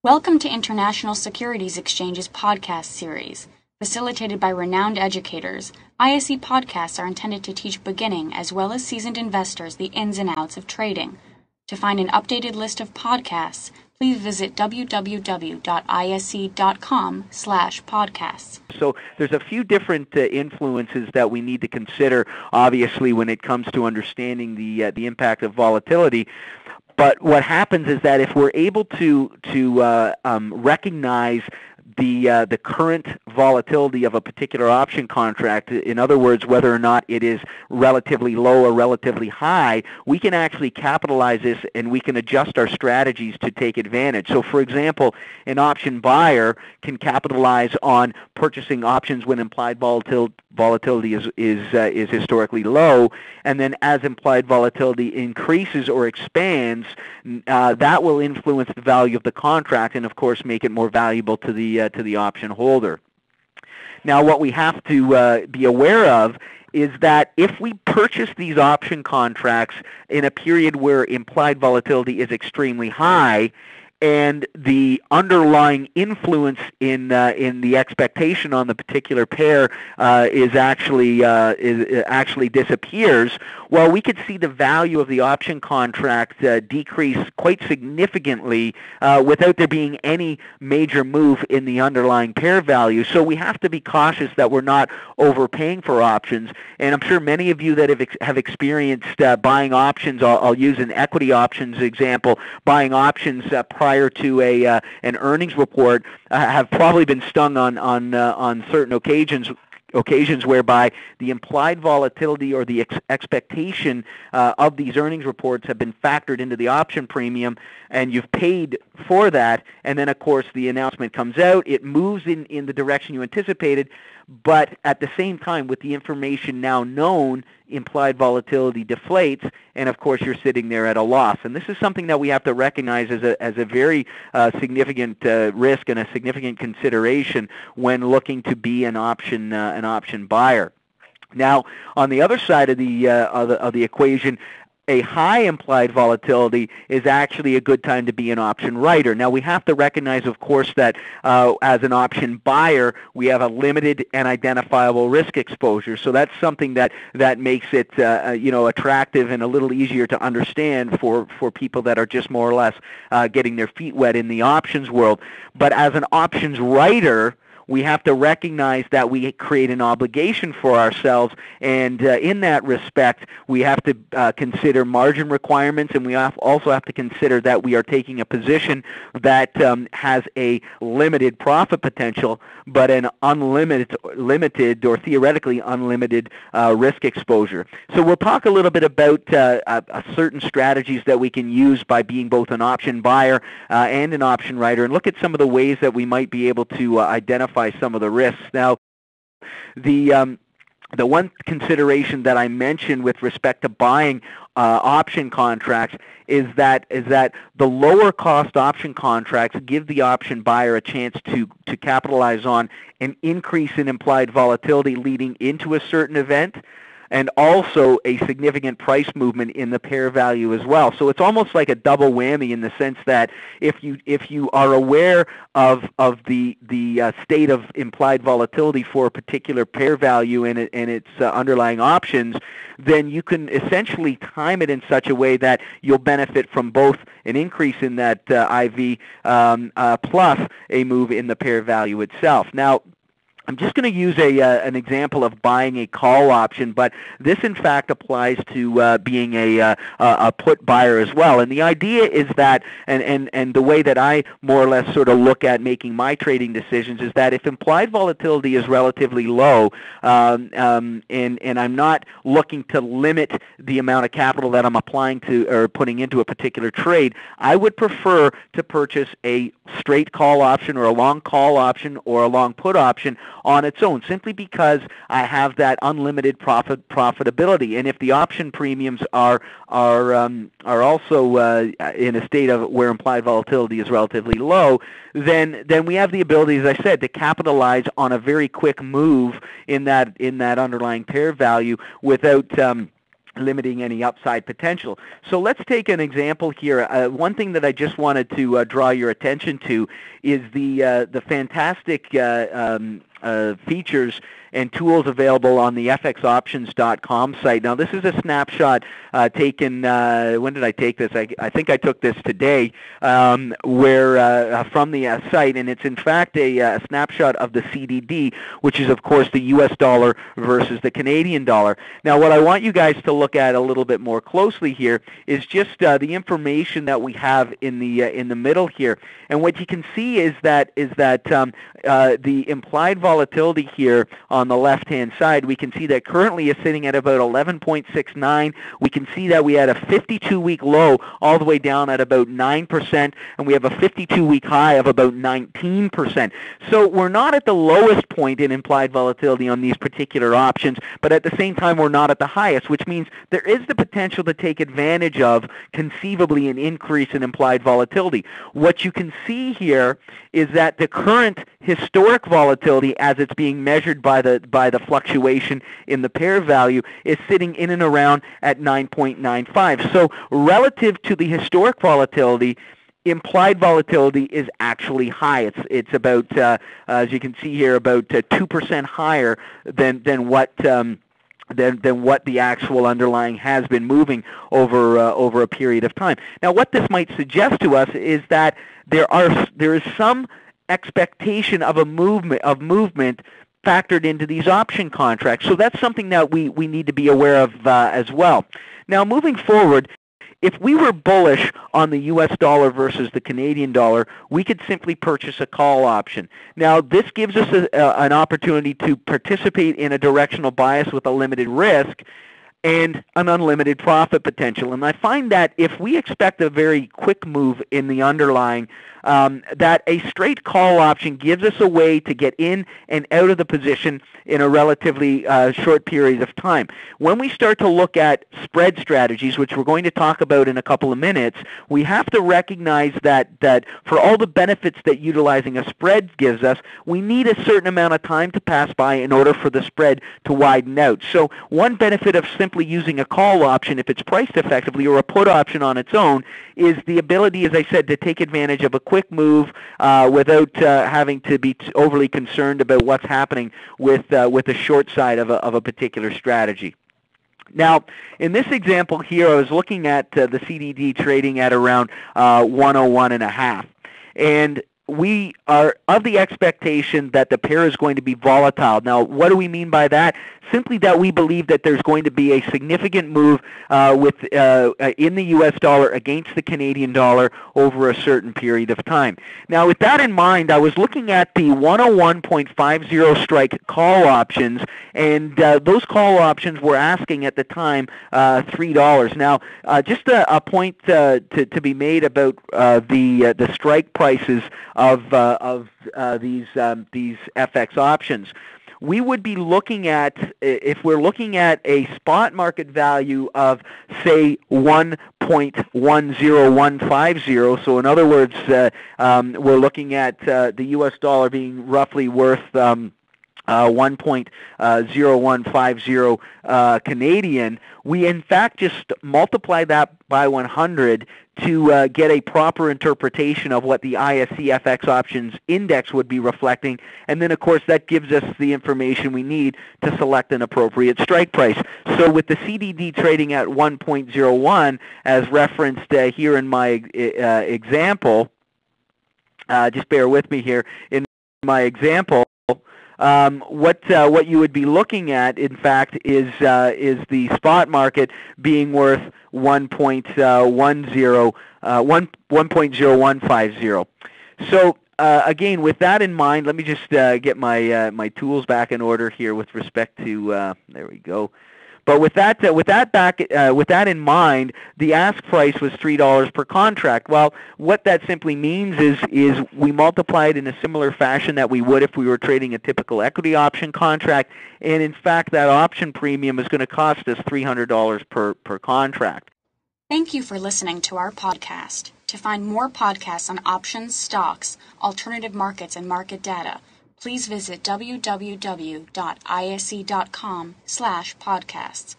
Welcome to International Securities Exchange's podcast series. Facilitated by renowned educators, ISE podcasts are intended to teach beginning as well as seasoned investors the ins and outs of trading. To find an updated list of podcasts, please visit www.ise.com/podcasts. So there's a few different influences that we need to consider, obviously, when it comes to understanding the impact of volatility. But what happens is that if we're able to recognize the current volatility of a particular option contract, in other words, whether or not it is relatively low or relatively high, we can actually capitalize this and we can adjust our strategies to take advantage. So, for example, an option buyer can capitalize on purchasing options when implied volatility is historically low, and then as implied volatility increases or expands, that will influence the value of the contract and, of course, make it more valuable to the option holder. Now, what we have to be aware of is that if we purchase these option contracts in a period where implied volatility is extremely high, and the underlying influence in the expectation on the particular pair actually disappears, well, we could see the value of the option contract decrease quite significantly without there being any major move in the underlying pair value. So we have to be cautious that we're not overpaying for options. And I'm sure many of you that have experienced buying options, I'll use an equity options example, buying options prior to an earnings report, have probably been stung on certain occasions whereby the implied volatility or the expectation of these earnings reports have been factored into the option premium, and you've paid for that, and then of course the announcement comes out, it moves in the direction you anticipated, but at the same time, with the information now known, implied volatility deflates, and of course you're sitting there at a loss. And this is something that we have to recognize as a very significant risk and a significant consideration when looking to be an option buyer. Now, on the other side of the equation, a high implied volatility is actually a good time to be an option writer. Now, we have to recognize, of course, that as an option buyer, we have a limited and identifiable risk exposure. So that's something that makes it attractive and a little easier to understand for people that are just more or less getting their feet wet in the options world. But as an options writer, we have to recognize that we create an obligation for ourselves, and in that respect, we have to consider margin requirements, and we also have to consider that we are taking a position that has a limited profit potential, but an limited or theoretically unlimited risk exposure. So we'll talk a little bit about certain strategies that we can use by being both an option buyer and an option writer, and look at some of the ways that we might be able to identify some of the risks. Now, the one consideration that I mentioned with respect to buying option contracts is that the lower cost option contracts give the option buyer a chance to capitalize on an increase in implied volatility leading into a certain event, and also a significant price movement in the pair value as well. So it's almost like a double whammy in the sense that if you are aware of the state of implied volatility for a particular pair value and its underlying options, then you can essentially time it in such a way that you'll benefit from both an increase in that IV plus a move in the pair value itself. Now, I'm just going to use an example of buying a call option, but this in fact applies to being a put buyer as well. And the idea is that, and the way that I more or less sort of look at making my trading decisions is that if implied volatility is relatively low, and I'm not looking to limit the amount of capital that I'm applying to or putting into a particular trade, I would prefer to purchase a straight call option or a long call option or a long put option on its own, simply because I have that unlimited profitability. And if the option premiums are also in a state of where implied volatility is relatively low, then we have the ability, as I said, to capitalize on a very quick move in that underlying pair value without limiting any upside potential. So let's take an example here. One thing that I just wanted to draw your attention to is the fantastic features and tools available on the fxoptions.com site. Now, this is a snapshot taken, when did I take this? I think I took this today, where from the site, and it's in fact a snapshot of the CDD, which is, of course, the U.S. dollar versus the Canadian dollar. Now, what I want you guys to look at a little bit more closely here is just the information that we have in the middle here. And what you can see is that the implied volatility here on the left-hand side, we can see that currently is sitting at about 11.69. We can see that we had a 52-week low all the way down at about 9%, and we have a 52-week high of about 19%. So we're not at the lowest point in implied volatility on these particular options, but at the same time we're not at the highest, which means there is the potential to take advantage of conceivably an increase in implied volatility. What you can see here is that the current historic volatility, as it's being measured by the fluctuation in the pair value, is sitting in and around at 9.95. So relative to the historic volatility, implied volatility is actually high. It's about, as you can see here, about 2% higher than what the actual underlying has been moving over a period of time. Now, what this might suggest to us is that there is some expectation of movement factored into these option contracts. So that's something that we need to be aware of as well. Now, moving forward, if we were bullish on the U.S. dollar versus the Canadian dollar, we could simply purchase a call option. Now, this gives us an opportunity to participate in a directional bias with a limited risk and an unlimited profit potential. And I find that if we expect a very quick move in the underlying, that a straight call option gives us a way to get in and out of the position in a relatively short period of time. When we start to look at spread strategies, which we're going to talk about in a couple of minutes, we have to recognize that for all the benefits that utilizing a spread gives us, we need a certain amount of time to pass by in order for the spread to widen out. So one benefit of simply using a call option, if it's priced effectively, or a put option on its own, is the ability, as I said, to take advantage of a quick move without having to be overly concerned about what's happening with the short side of a particular strategy. Now, in this example here, I was looking at the CDD trading at around 101.5, and we are of the expectation that the pair is going to be volatile. Now, what do we mean by that? Simply that we believe that there's going to be a significant move in the U.S. dollar against the Canadian dollar over a certain period of time. Now, with that in mind, I was looking at the 101.50 strike call options, and those call options were asking at the time $3. Now, just a point to be made about the strike prices of these FX options. We would be looking at, if we're looking at a spot market value of, say, 1.10150, so in other words, we're looking at the U.S. dollar being roughly worth 1.0150 Canadian, we in fact just multiply that by 100 to get a proper interpretation of what the ISE FX options index would be reflecting, and then of course that gives us the information we need to select an appropriate strike price. So with the CDD trading at 1.01, as referenced here in my example, just bear with me here, in my example, what you would be looking at, in fact, is the spot market being worth 1.0150. So again, with that in mind, let me just get my tools back in order here with respect to there we go. But with that in mind, the ask price was $3 per contract. Well, what that simply means is we multiply it in a similar fashion that we would if we were trading a typical equity option contract, and in fact, that option premium is going to cost us $300 per contract. Thank you for listening to our podcast. To find more podcasts on options, stocks, alternative markets, and market data, please visit www.ise.com/podcasts.